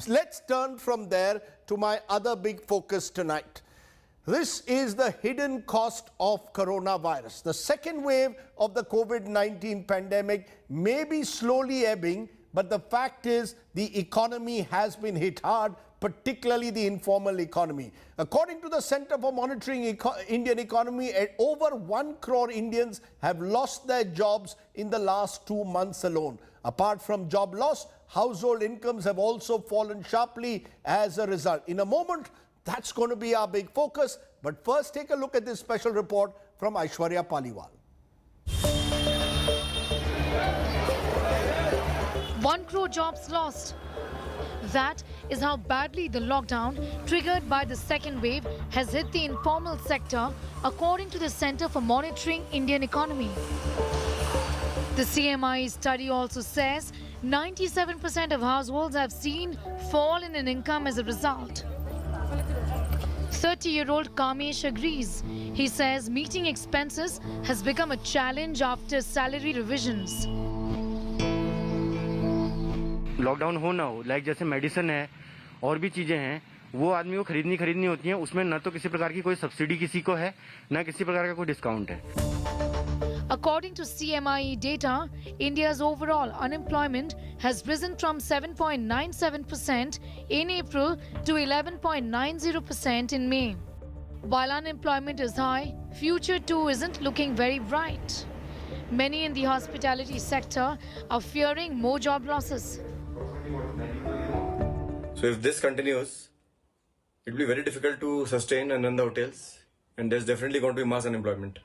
Let's turn from there to my other big focus tonight. This is the hidden cost of coronavirus. The second wave of the COVID-19 pandemic may be slowly ebbing, but the fact is the economy has been hit hard, particularly the informal economy. According to the Center for Monitoring Indian Economy, over 1 crore Indians have lost their jobs in the last 2 months alone. Apart from job loss, household incomes have also fallen sharply as a result. In a moment, that's going to be our big focus. But first, take a look at this special report from Aishwarya Paliwal. 1 crore jobs lost. That is how badly the lockdown, triggered by the second wave, has hit the informal sector, according to the Center for Monitoring Indian Economy. The CMIE study also says 97% of households have seen fall in income as a result. 30-year-old Kamesh agrees. He says meeting expenses has become a challenge after salary revisions. Lockdown हो ना हो, like जैसे medicine है और भी चीजें हैं, वो आदमी को खरीदनी होती हैं, उसमें न तो किसी प्रकार की कोई सब्सिडी किसी को है, न किसी प्रकार का कोई डिस्काउंट है. According to CMIE data, India's overall unemployment has risen from 7.97% in April to 11.90% in May. While unemployment is high, future too isn't looking very bright. Many in the hospitality sector are fearing more job losses. So if this continues, it will be very difficult to sustain and run the hotels, and there's definitely going to be mass unemployment.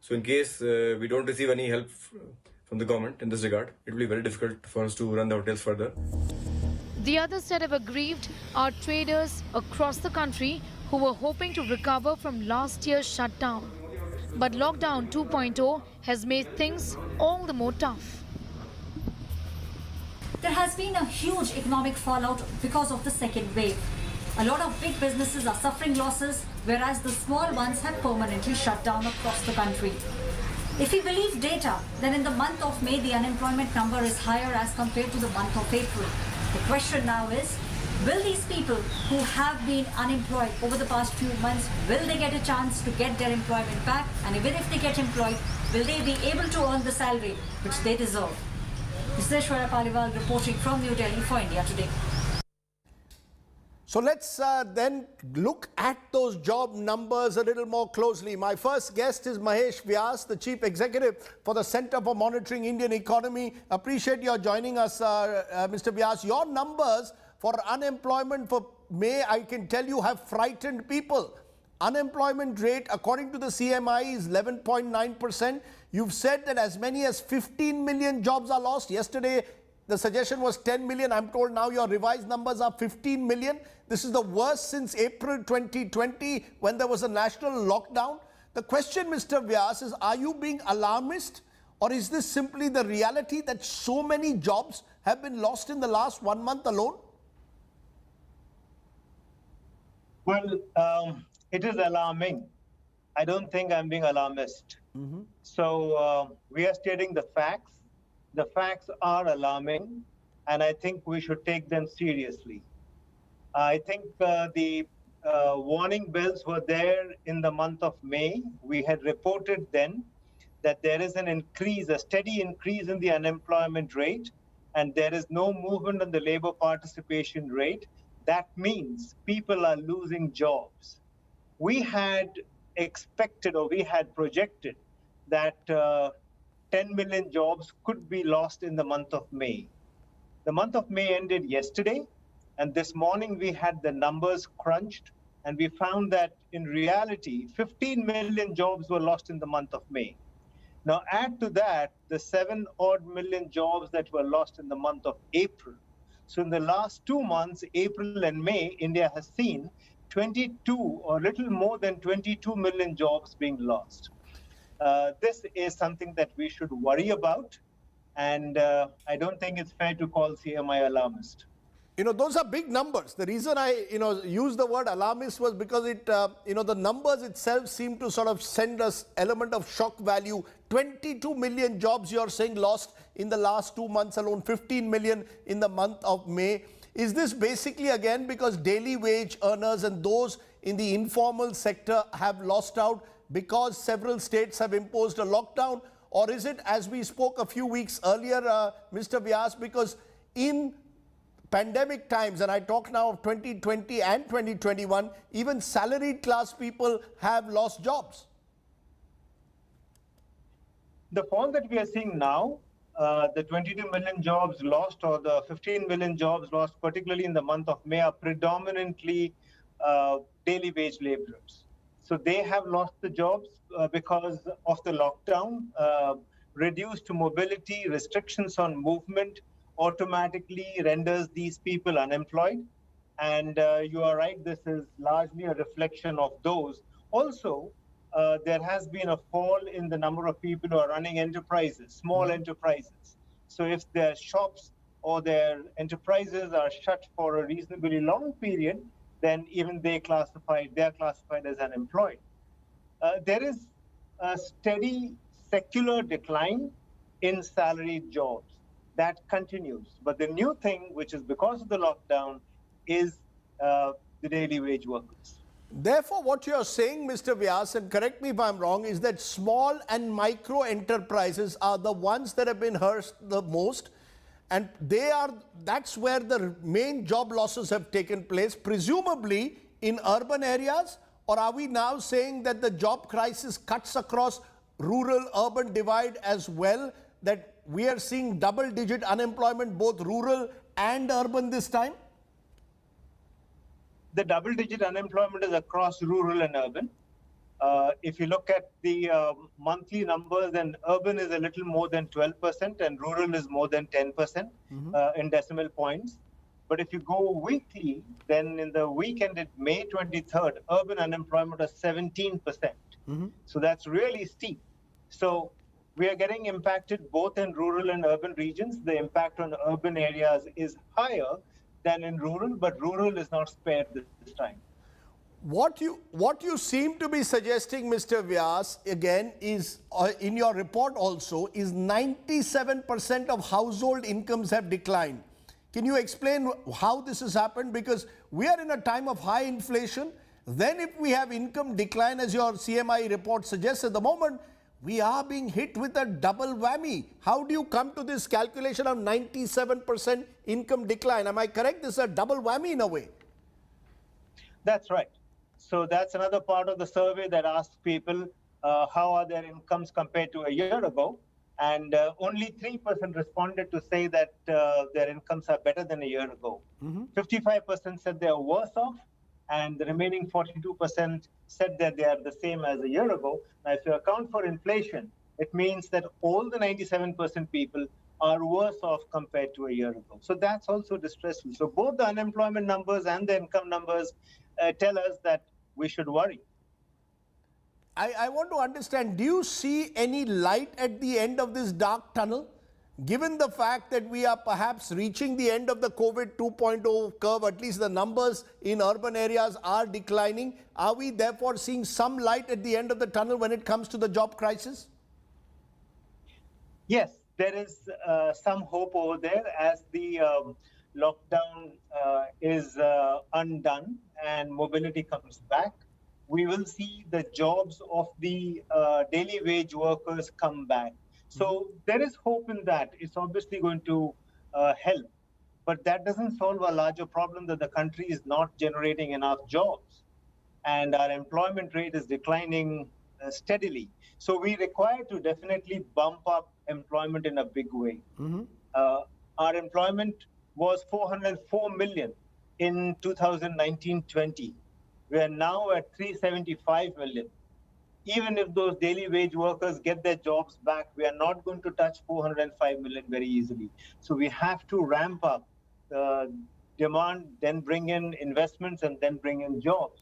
So in case we don't receive any help from the government in this regard, it will be very difficult for us to run the hotels further. The other set of aggrieved are traders across the country who were hoping to recover from last year's shutdown. But lockdown 2.0 has made things all the more tough. There has been a huge economic fallout because of the second wave. A lot of big businesses are suffering losses, whereas the small ones have permanently shut down across the country. If we believe data, then in the month of May, the unemployment number is higher as compared to the month of April. The question now is, will these people who have been unemployed over the past few months, will they get a chance to get their employment back? And even if they get employed, will they be able to earn the salary which they deserve? This is Aishwarya Paliwal reporting from New Delhi for India Today. So let's then look at those job numbers a little more closely. My first guest is Mahesh Vyas, the Chief Executive for the Center for Monitoring Indian Economy. Appreciate your joining us, Mr. Vyas. Your numbers for unemployment for May, I can tell you, have frightened people. Unemployment rate, according to the CMIE, is 11.9%. You've said that as many as 15 million jobs are lost. Yesterday, the suggestion was 10 million. I'm told now your revised numbers are 15 million. This is the worst since April 2020 when there was a national lockdown. The question, Mr. Vyas, is are you being alarmist, or is this simply the reality that so many jobs have been lost in the last 1 month alone? Well, it is alarming. I don't think I'm being alarmist. So we are stating the facts. The facts are alarming, and I think we should take them seriously. I think the warning bells were there in the month of May. We had reported then that there is an increase, a steady increase in the unemployment rate, and there is no movement in the labor participation rate. That means people are losing jobs. We had expected, or we had projected, that 10 million jobs could be lost in the month of May. The month of May ended yesterday, and this morning we had the numbers crunched, and we found that in reality, 15 million jobs were lost in the month of May. Now add to that the 7 odd million jobs that were lost in the month of April. So in the last 2 months, April and May, India has seen 22 or little more than 22 million jobs being lost. This is something that we should worry about, and I don't think it's fair to call CMI alarmist. You know, those are big numbers. The reason I, used the word alarmist was because it, the numbers itself seem to sort of send us element of shock value. 22 million jobs, you're saying, lost in the last 2 months alone, 15 million in the month of May. Is this basically again because daily wage earners and those in the informal sector have lost out because several states have imposed a lockdown? Or is it, as we spoke a few weeks earlier, Mr. Vyas, because in pandemic times, and I talk now of 2020 and 2021, even salaried class people have lost jobs? The fall that we are seeing now, the 22 million jobs lost or the 15 million jobs lost, particularly in the month of May, are predominantly daily wage laborers. So they have lost the jobs because of the lockdown. Reduced mobility, restrictions on movement automatically renders these people unemployed. And you are right, this is largely a reflection of those. Also, there has been a fall in the number of people who are running enterprises, small enterprises. So if their shops or their enterprises are shut for a reasonably long period, then even they're classified as unemployed. There is a steady secular decline in salaried jobs. That continues. But the new thing, which is because of the lockdown, is the daily wage workers. Therefore, what you're saying, Mr. Vyas, and correct me if I'm wrong, is that small and micro enterprises are the ones that have been hurt the most, and that's where the main job losses have taken place, presumably in urban areas. Or are we now saying that the job crisis cuts across rural-urban divide as well, that we are seeing double-digit unemployment, both rural and urban this time? The double-digit unemployment is across rural and urban. If you look at the monthly numbers, then urban is a little more than 12% and rural is more than 10% in decimal points. But if you go weekly, then in the week ended May 23rd, urban unemployment was 17%. So that's really steep. So we are getting impacted both in rural and urban regions. The impact on urban areas is higher than in rural, but rural is not spared this time. What you seem to be suggesting, Mr. Vyas, again, is in your report also, is 97% of household incomes have declined. Can you explain how this has happened? Because we are in a time of high inflation. Then if we have income decline, as your CMIE report suggests at the moment, we are being hit with a double whammy. How do you come to this calculation of 97% income decline? Am I correct? This is a double whammy in a way. That's right. So that's another part of the survey that asks people how are their incomes compared to a year ago. And only 3% responded to say that their incomes are better than a year ago. 55% said they are worse off, and the remaining 42% said that they are the same as a year ago. Now, if you account for inflation, it means that all the 97% people are worse off compared to a year ago. So that's also distressful. So both the unemployment numbers and the income numbers tell us that we should worry. I want to understand, do you see any light at the end of this dark tunnel? Given the fact that we are perhaps reaching the end of the COVID 2.0 curve, at least the numbers in urban areas are declining, are we therefore seeing some light at the end of the tunnel when it comes to the job crisis? Yes, there is some hope over there as the lockdown is undone and mobility comes back. We will see the jobs of the daily wage workers come back. So there is hope in that. It's obviously going to help. But that doesn't solve a larger problem that the country is not generating enough jobs. And our employment rate is declining steadily. So we require to definitely bump up employment in a big way. Our employment was 404 million in 2019-20. We are now at 375 million. Even if those daily wage workers get their jobs back, we are not going to touch 405 million very easily. So we have to ramp up demand, then bring in investments, and then bring in jobs.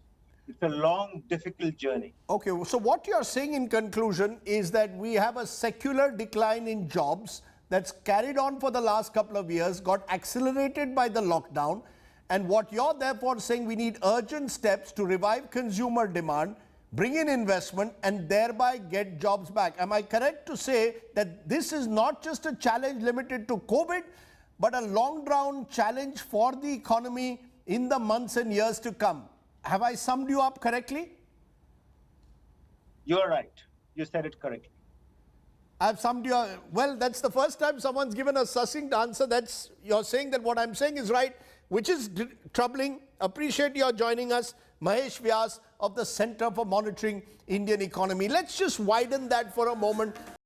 It's a long, difficult journey. Okay, so what you're saying in conclusion is that we have a secular decline in jobs that's carried on for the last couple of years, got accelerated by the lockdown. And what you're therefore saying, we need urgent steps to revive consumer demand, bring in investment, and thereby get jobs back. Am I correct to say that this is not just a challenge limited to COVID? but a long-drawn challenge for the economy in the months and years to come. Have I summed you up correctly? You're right. You said it correctly. I've summed you up. Well, that's the first time someone's given a succinct answer. You're saying that what I'm saying is right, which is troubling. Appreciate your joining us. Mahesh Vyas of the Center for Monitoring Indian Economy. Let's just widen that for a moment.